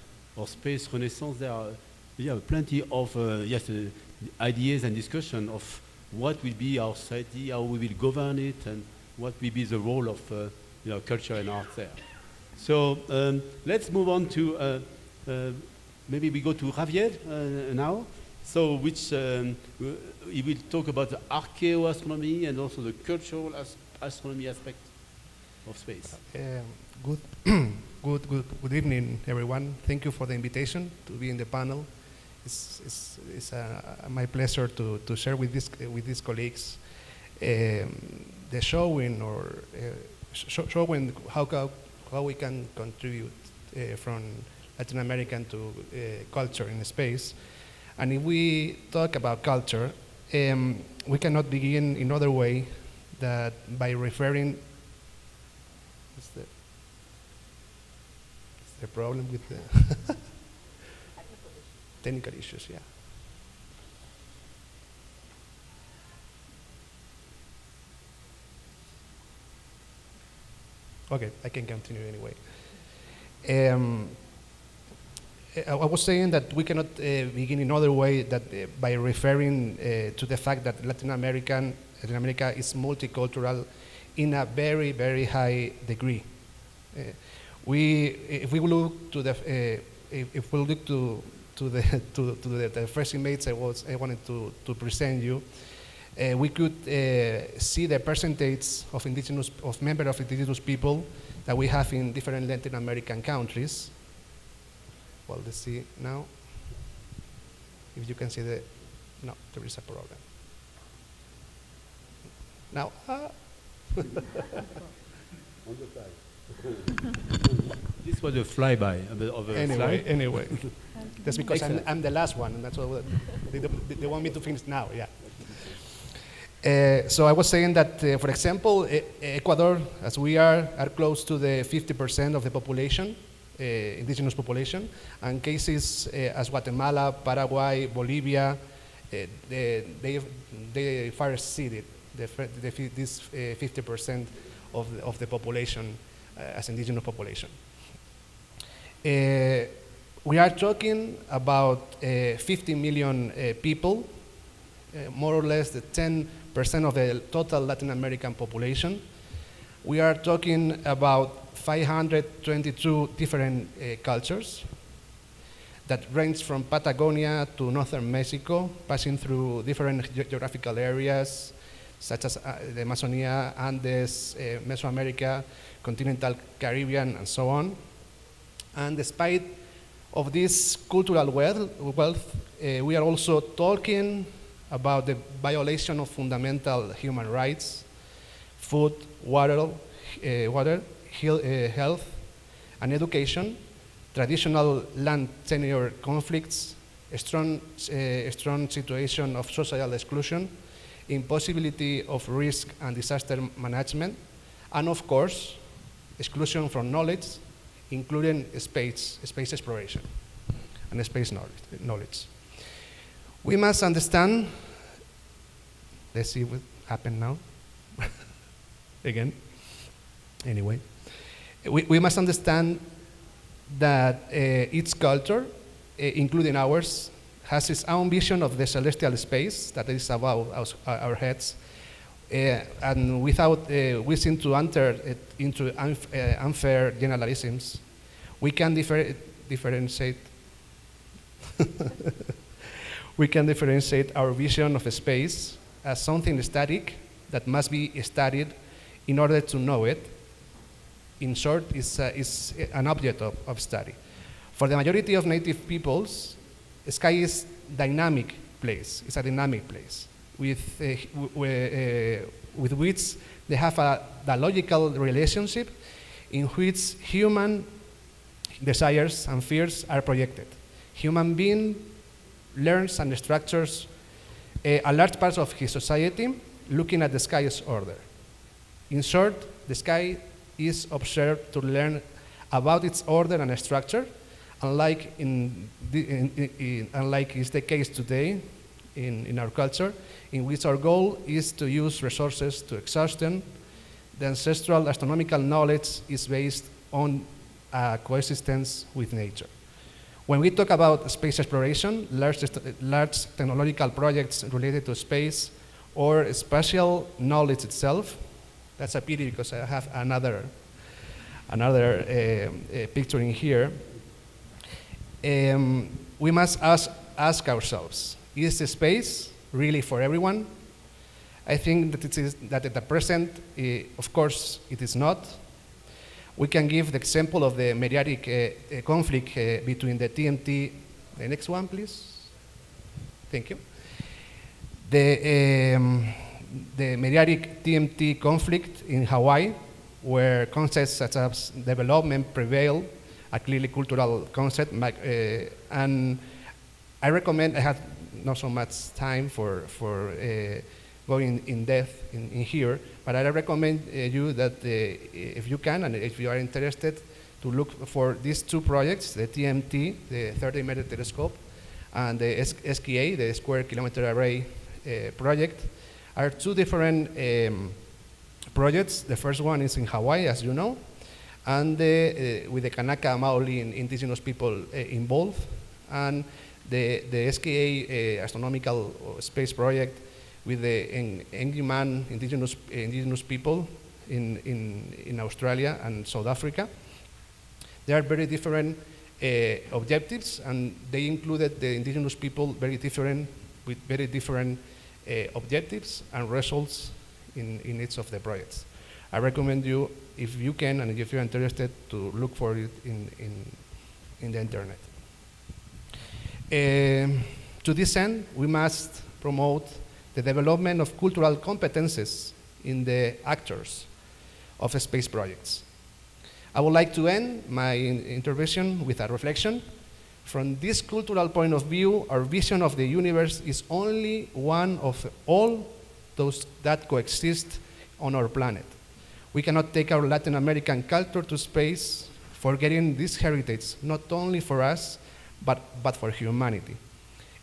space renaissance. There are plenty of ideas and discussion of what will be our society, how we will govern it, and what will be the role of culture and art there. So let's move on to, maybe we go to Javier now, so which he will talk about the archaeoastronomy and also the cultural astronomy aspect of space.
Good evening, everyone. Thank you for the invitation to be in the panel. It's my pleasure to share with these colleagues the showing how we can contribute from Latin American to culture in space. And if we talk about culture, we cannot begin in other way that by referring. What's the problem with the technical issues? Yeah. Okay, I can continue anyway. I was saying that we cannot begin in other way that by referring to the fact that Latin America is multicultural in a very, very high degree. If we look to the first image I wanted to present you, we could see the percentage of members of indigenous people that we have in different Latin American countries. Well, let's see now if you can see no, there is a problem. Now,
This was a flyby of a slide.
Anyway, that's because I'm the last one, and that's what they want me to finish now. Yeah. So I was saying that, for example, Ecuador, as we are close to the 50% of the population, indigenous population, and cases as Guatemala, Paraguay, Bolivia, they far exceeded this 50% of the population as indigenous population. We are talking about 50 million people, more or less the 10% of the total Latin American population. We are talking about 522 different cultures that range from Patagonia to northern Mexico, passing through different geographical areas, such as the Amazonia, Andes, Mesoamerica, continental Caribbean, and so on. And despite of this cultural wealth, we are also talking about the violation of fundamental human rights, food, water, health, and education, traditional land tenure conflicts, a strong situation of social exclusion, impossibility of risk and disaster management, and of course, exclusion from knowledge, including space exploration and space knowledge. We must understand, let's see what happened now, again, anyway. We must understand that each culture, including ours, has its own vision of the celestial space that is above our heads, and without wishing to enter into unfair generalisms, we can differentiate. We can differentiate our vision of a space as something static that must be studied in order to know it. In short, is an object of study. For the majority of native peoples, the sky is dynamic place. It's a dynamic place with which they have a dialogical relationship in which human desires and fears are projected. Human being learns and structures a large part of his society looking at the sky's order. In short, the sky is observed to learn about its order and structure, unlike is the case today in our culture, in which our goal is to use resources to exhaustion. The ancestral astronomical knowledge is based on coexistence with nature. When we talk about space exploration, large technological projects related to space or spatial knowledge itself, that's a pity because I have another picture in here. We must ask ourselves, is the space really for everyone? I think that at the present, of course, it is not. We can give the example of the Meteoritic conflict between the TMT. The next one, please. Thank you. The Meteoritic TMT conflict in Hawaii, where concepts such as development prevail, a clearly cultural concept, and I recommend, I have not so much time for going in depth in here, but I recommend you that if you can, and if you are interested, to look for these two projects, the TMT, the 30-meter telescope, and the SKA, the Square Kilometer Array project, are two different projects. The first one is in Hawaii, as you know, and with the Kanaka Maoli indigenous people involved, and the SKA astronomical space project with the Engiman indigenous people in Australia and South Africa. There are very different objectives, and they included the indigenous people very different, with very different objectives and results in each of the projects. I recommend you, if you can and if you're interested, to look for it in the internet. To this end, we must promote the development of cultural competences in the actors of space projects. I would like to end my intervention with a reflection. From this cultural point of view, our vision of the universe is only one of all those that coexist on our planet. We cannot take our Latin American culture to space, forgetting this heritage, not only for us, but for humanity.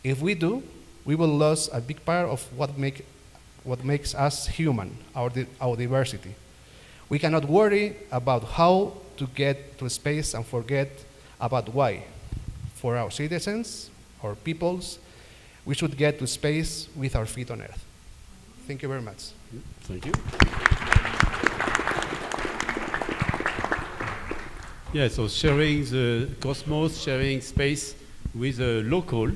If we do, we will lose a big part of what makes us human, our diversity. We cannot worry about how to get to space and forget about why. For our citizens, our peoples, we should get to space with our feet on Earth. Thank you very much.
Thank you. Yeah, so sharing the cosmos, sharing space with a local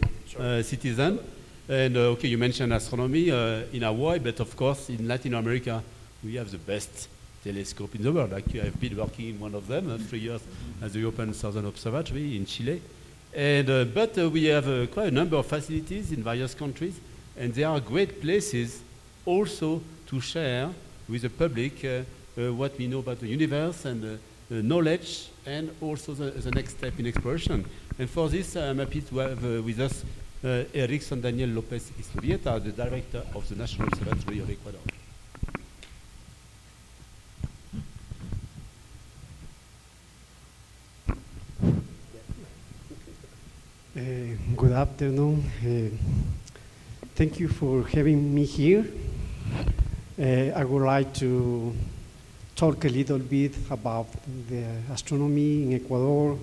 citizen. And okay, you mentioned astronomy in Hawaii, but of course in Latin America we have the best telescope in the world. Actually, I've been working in one of them 3 years at the European Southern Observatory in Chile. And but we have quite a number of facilities in various countries, and they are great places also to share with the public what we know about the universe and knowledge, and also the next step in exploration. And for this, I'm happy to have with us Erickson Daniel Lopez Istuvieta, the director of the National Observatory of Ecuador.
Good afternoon. Thank you for having me here. I would like to talk a little bit about the astronomy in Ecuador,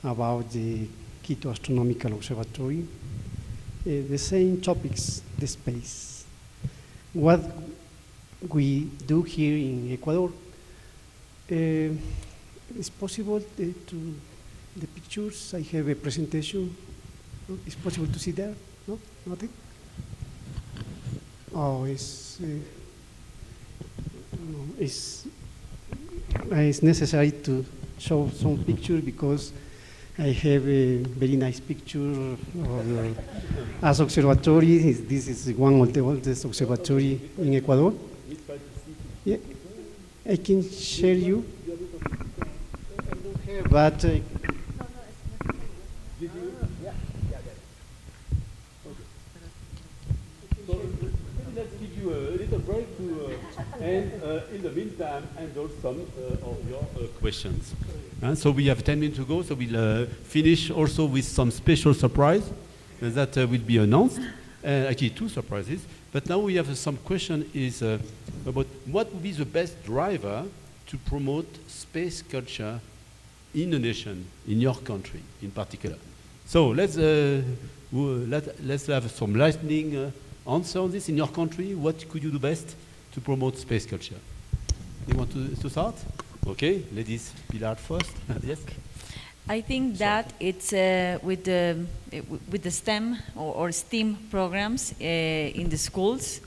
about the Quito Astronomical Observatory. The same topics, the space. What we do here in Ecuador, it's possible to the pictures. I have a presentation. No? It's possible to see there? No? Nothing? Oh, it's necessary to show some picture because I have a very nice picture of the as observatory. This is one of the oldest observatory in Ecuador. Yeah, I can share you, but
let's give you a little break and in the meantime handle some of your questions. So we have 10 minutes to go, so we'll finish also with some special surprise that will be announced. Actually, two surprises. But now we have some question is about what would be the best driver to promote space culture in a nation, in your country in particular. So let's have some lightning answer on this. In your country, what could you do best to promote space culture? You want to start? Okay, ladies, Pilar first. Yes.
I think that it's with the STEM or STEAM programs in the schools.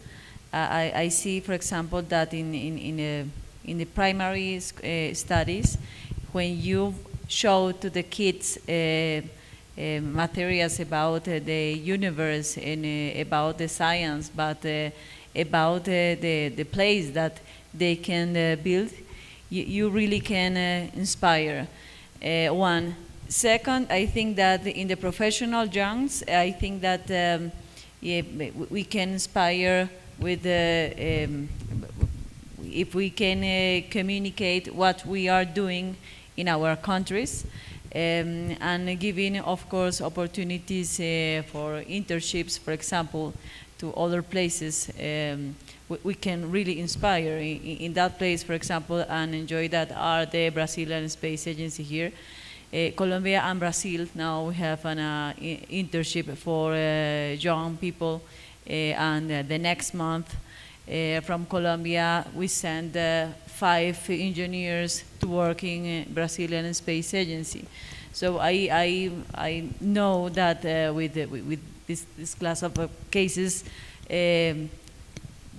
I see, for example, that in the primary studies, when you show to the kids materials about the universe and about the science, but about the place that they can build, you really can inspire. One. Second, I think that in the professional youngs, I think that we can inspire with if we can communicate what we are doing in our countries, and giving, of course, opportunities for internships, for example, to other places. We can really inspire in that place, for example, and enjoy that are the Brazilian Space Agency here. Colombia and Brazil, now we have an internship for young people, and the next month from Colombia we send 5 engineers to work in Brazilian Space Agency. So I know that with this class of cases,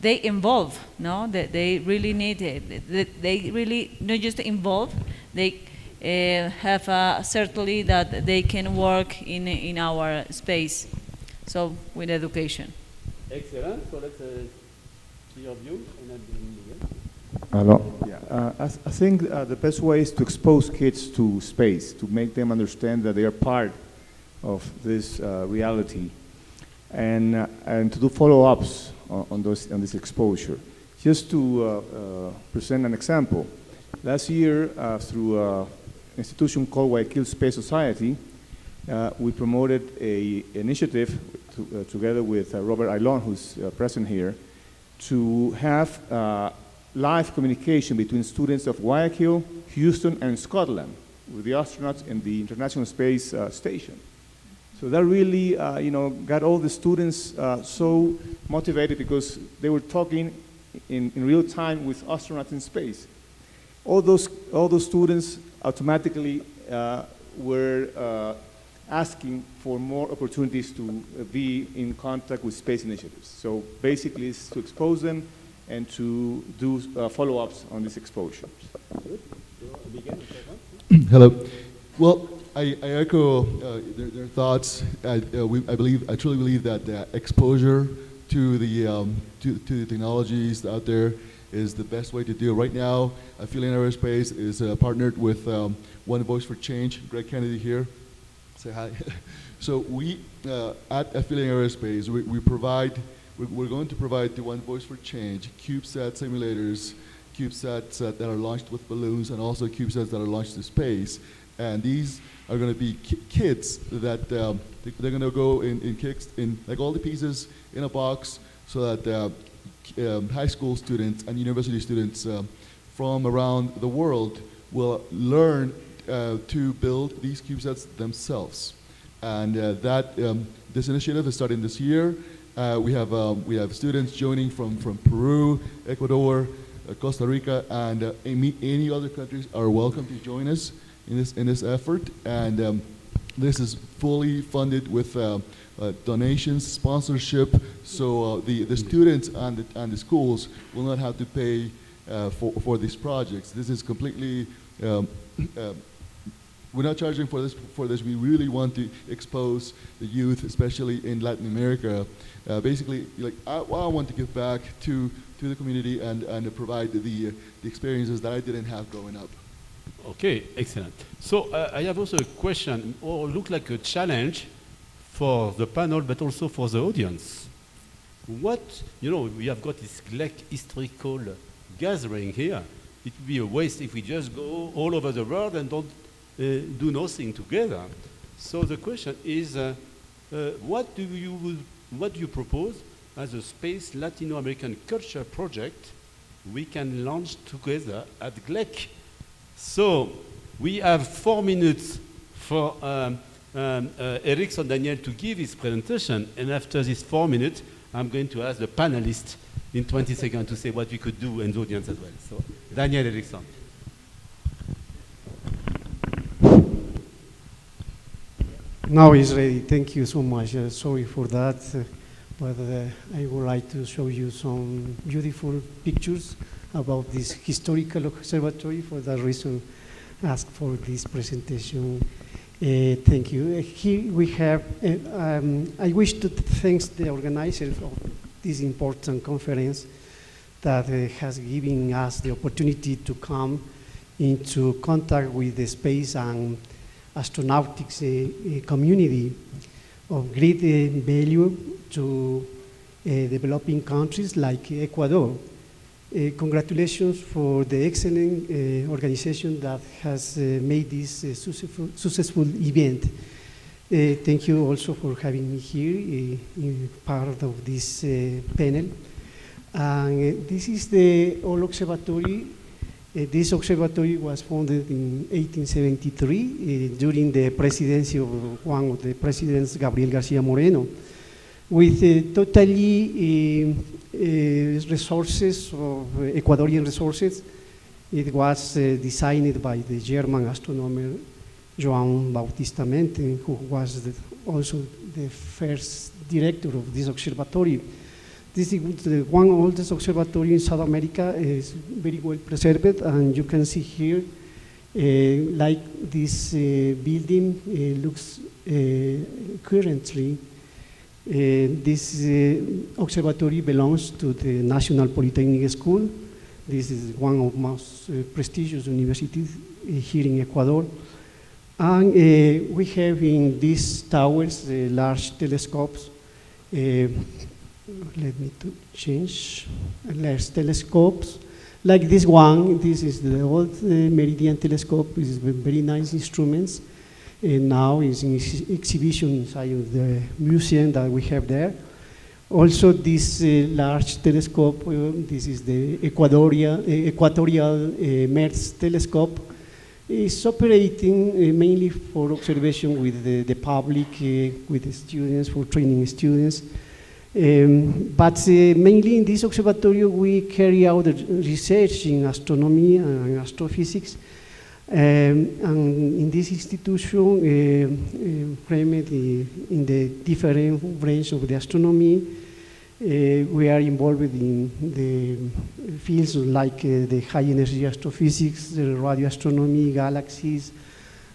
they involve, no? They really need it. They really not just involve. They have certainly that they can work in our space. So with education.
Excellent. So let's see your view.
Hello. Yeah. I think the best way is to expose kids to space, to make them understand that they are part of this reality, and to do follow-ups on this exposure. Just to present an example, last year through an institution called Guayaquil Space Society, we promoted an initiative together with Robert Ailon, who's present here, to have live communication between students of Guayaquil, Houston, and Scotland with the astronauts in the International Space Station. So that really, got all the students so motivated because they were talking in real time with astronauts in space. All those students automatically were asking for more opportunities to be in contact with space initiatives. So basically, it's to expose them and to do follow-ups on this exposure.
Hello. Well, I echo their thoughts. I truly believe that exposure to the technologies out there is the best way to do it. Right now, Athenian Aerospace is partnered with One Voice for Change. Greg Kennedy here. Say hi. So we, at Athenian Aerospace, we're going to provide the One Voice for Change CubeSat simulators, CubeSats that are launched with balloons, and also CubeSats that are launched to space. And these are going to be kits that they're going to go in kits, in like all the pieces in a box, so that high school students and university students from around the world will learn to build these CubeSats themselves. And this initiative is starting this year. We have students joining from Peru, Ecuador, Costa Rica, and any other countries are welcome to join us in this effort. And this is fully funded with donations, sponsorship, so the students and the schools will not have to pay for these projects. This is completely, we're not charging for this. We really want to expose the youth, especially in Latin America. Basically, like I want to give back to the community and provide the experiences that I didn't have growing up.
Okay, excellent. So I have also a question, or look like a challenge for the panel, but also for the audience. What, we have got this Glec historical gathering here. It would be a waste if we just go all over the world and don't do nothing together. So the question is, what do you propose as a space Latino American culture project we can launch together at Glec? So we have 4 minutes for Erickson Daniel to give his presentation, and after these 4 minutes, I'm going to ask the panelists in 20 seconds to say what we could do, and the audience as well. So Daniel Erickson.
Now it's ready. Thank you so much. Sorry for that, but I would like to show you some beautiful pictures about this historical observatory. For that reason, ask for this presentation. Thank you. Here we have, I wish to thank the organizers of this important conference that has given us the opportunity to come into contact with the space and astronautics community of great value to developing countries like Ecuador. Congratulations for the excellent organization that has made this successful event. Thank you also for having me here in part of this panel. And this is the old observatory. This observatory was founded in 1873 during the presidency of one of the presidents, Gabriel Garcia Moreno, with totally resources of Ecuadorian resources. It was designed by the German astronomer Joan Bautista Mente, who was also the first director of this observatory. This is the one oldest observatory in South America. Is very well preserved, and you can see here, like this building looks currently. This observatory belongs to the National Polytechnic School. This is one of the most prestigious universities here in Ecuador. And we have in these towers large telescopes. Let me change. Large telescopes like this one. This is the old Meridian telescope. It's very nice instruments. And now it's in exhibition inside of the museum that we have there. Also, this large telescope, this is the Equatorial MERS telescope, is operating mainly for observation with the public, with the students, for training students. But mainly in this observatory, we carry out research in astronomy and astrophysics. And in this institution, framed in the different branches of the astronomy, we are involved in the fields like the high energy astrophysics, the radio astronomy, galaxies,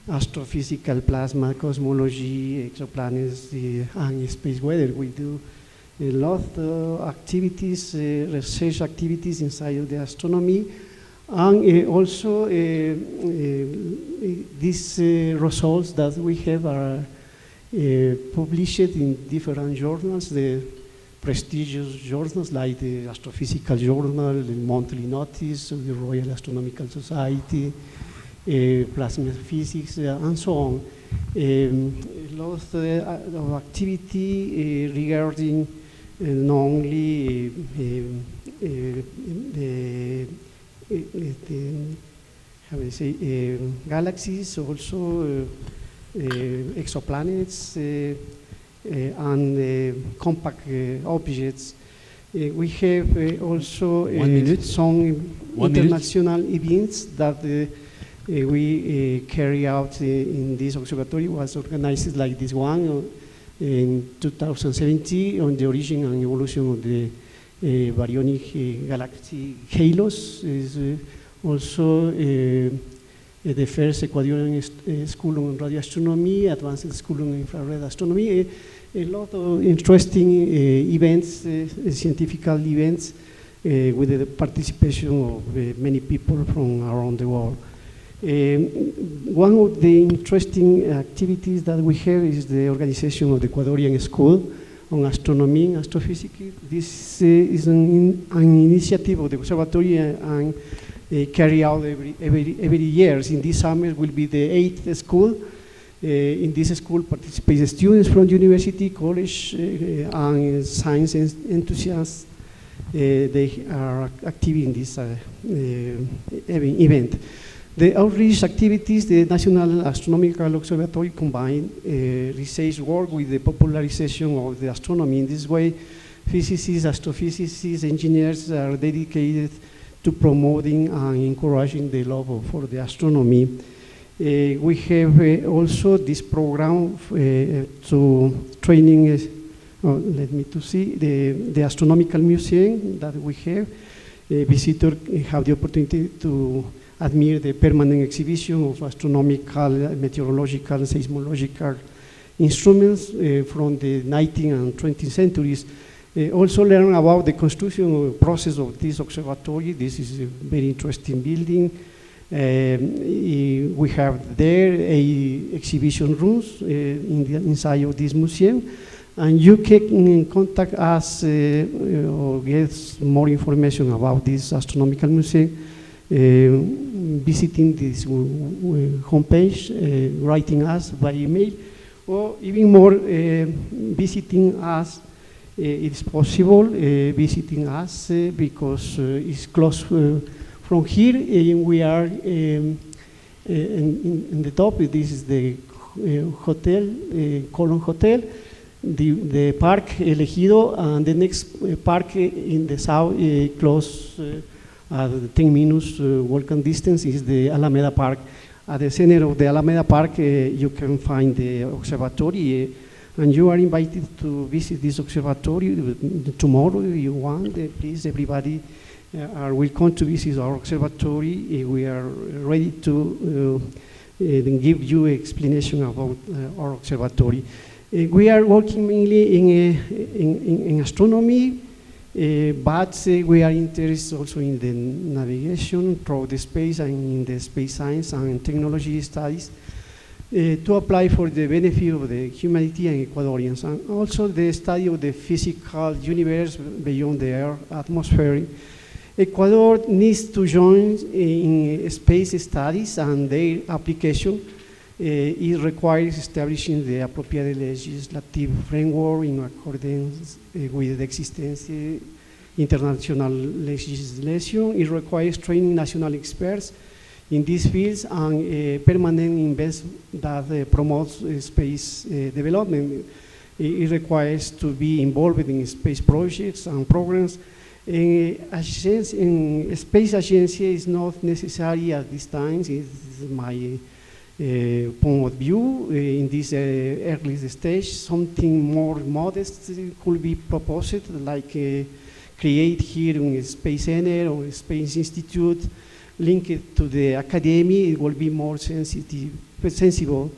astrophysical plasma, cosmology, exoplanets, and space weather. We do a lot of activities, research activities inside of the astronomy. And also these results that we have are published in different journals, the prestigious journals like the Astrophysical Journal, the Monthly Notice of the Royal Astronomical Society, Plasma Physics, and so on. A lot of activity regarding not only how do you say, galaxies, also exoplanets and compact objects. We have also some international events that we carry out in this observatory. Was organized like this one in 2017 on the origin and evolution of the baryonic galaxy halos. Is also the first Ecuadorian school on radio astronomy, advanced school on infrared astronomy. A lot of interesting events, scientific events, with the participation of many people from around the world. One of the interesting activities that we have is the organization of the Ecuadorian School on Astronomy and Astrophysics. This is an initiative of the observatory and carry out every year. In this summer will be the 8th school. In this school participate students from university, college, and science enthusiasts. They are active in this event. The outreach activities, the National Astronomical Observatory combine research work with the popularization of the astronomy. In this way, physicists, astrophysicists, engineers are dedicated to promoting and encouraging the love for the astronomy. We have also this program to training, let me to see, the Astronomical Museum that we have. Visitors have the opportunity to admire the permanent exhibition of astronomical, meteorological, seismological instruments from the 19th and 20th centuries. Also learn about the construction process of this observatory. This is a very interesting building. We have there exhibition rooms inside of this museum, and you can contact us or get more information about this astronomical museum visiting this homepage, writing us by email, or even more visiting us. It's possible visiting us because it's close from here. We are in the top. This is the hotel, Colon Hotel, the park Elegido, and the next park in the south, close at 10 minutes walking distance, is the Alameda Park. At the center of the Alameda Park, you can find the observatory. And you are invited to visit this observatory tomorrow if you want. Please, everybody are welcome to visit our observatory. We are ready to give you an explanation about our observatory. We are working mainly in astronomy, but we are interested also in the navigation through the space and in the space science and technology studies. To apply for the benefit of the humanity and Ecuadorians, and also the study of the physical universe beyond the Earth atmosphere. Ecuador needs to join in space studies, and their application it requires establishing the appropriate legislative framework in accordance with the existing international legislation. It requires training national experts in these fields and permanent investment that promotes space development. It requires to be involved in space projects and programs. Space agency is not necessary at this time. This is my point of view. In this early stage, something more modest could be proposed, like create here a space center or a space institute linked to the academy. It will be more sensible.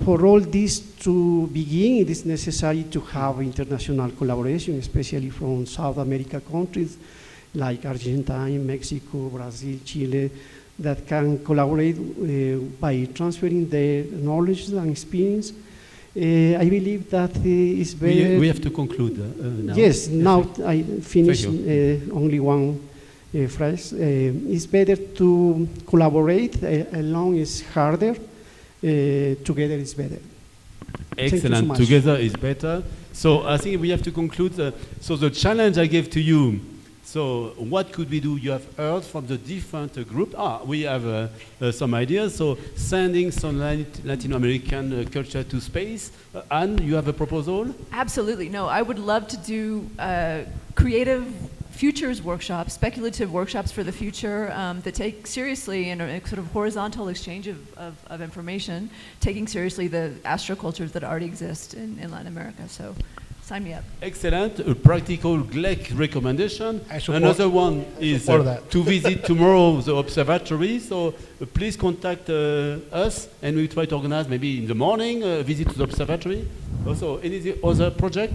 for all this to begin, it is necessary to have international collaboration, especially from South America countries like Argentina, Mexico, Brazil, Chile, that can collaborate by transferring their knowledge and experience. I believe that is better.
We have to conclude now.
Yes, now I finish only one phrase. It's better to collaborate. Alone is harder. Together is better.
Excellent.
So
together is better. So I think we have to conclude. So the challenge I gave to you. So what could we do? You have heard from the different groups. We have some ideas. So sending some Latin American culture to space. Anne, you have a proposal?
Absolutely. No, I would love to do creative futures workshops, speculative workshops for the future that take seriously in a sort of horizontal exchange of information, taking seriously the astrocultures that already exist in Latin America. So sign me up.
Excellent. A practical Glec recommendation. Another one is to visit tomorrow the observatory. So please contact us and we try to organize maybe in the morning a visit to the observatory. Also, any other project?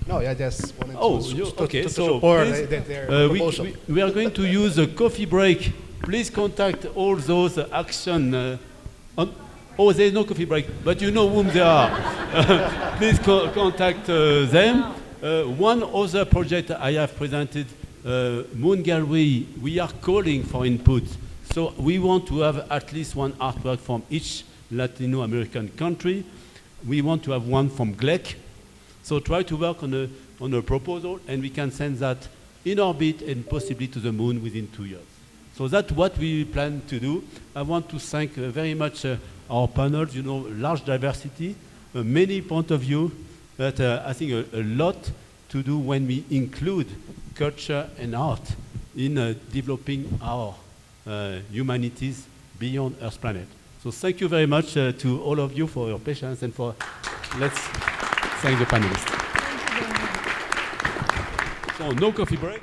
No, I just wanted to
So
support
please,
their proposal.
we are going to use a coffee break. Please contact all those action. There's no coffee break, but you know whom they are. Please contact them. One other project I have presented, Moon Gallery, we are calling for input. So we want to have at least one artwork from each Latino American country. We want to have one from Glec. So try to work on a proposal, and we can send that in orbit and possibly to the moon within 2 years. So that's what we plan to do. I want to thank very much our panels, large diversity, many point of view, but I think a lot to do when we include culture and art in developing our humanities beyond Earth's planet. So thank you very much to all of you for your patience and let's thank the panelists. So no coffee break.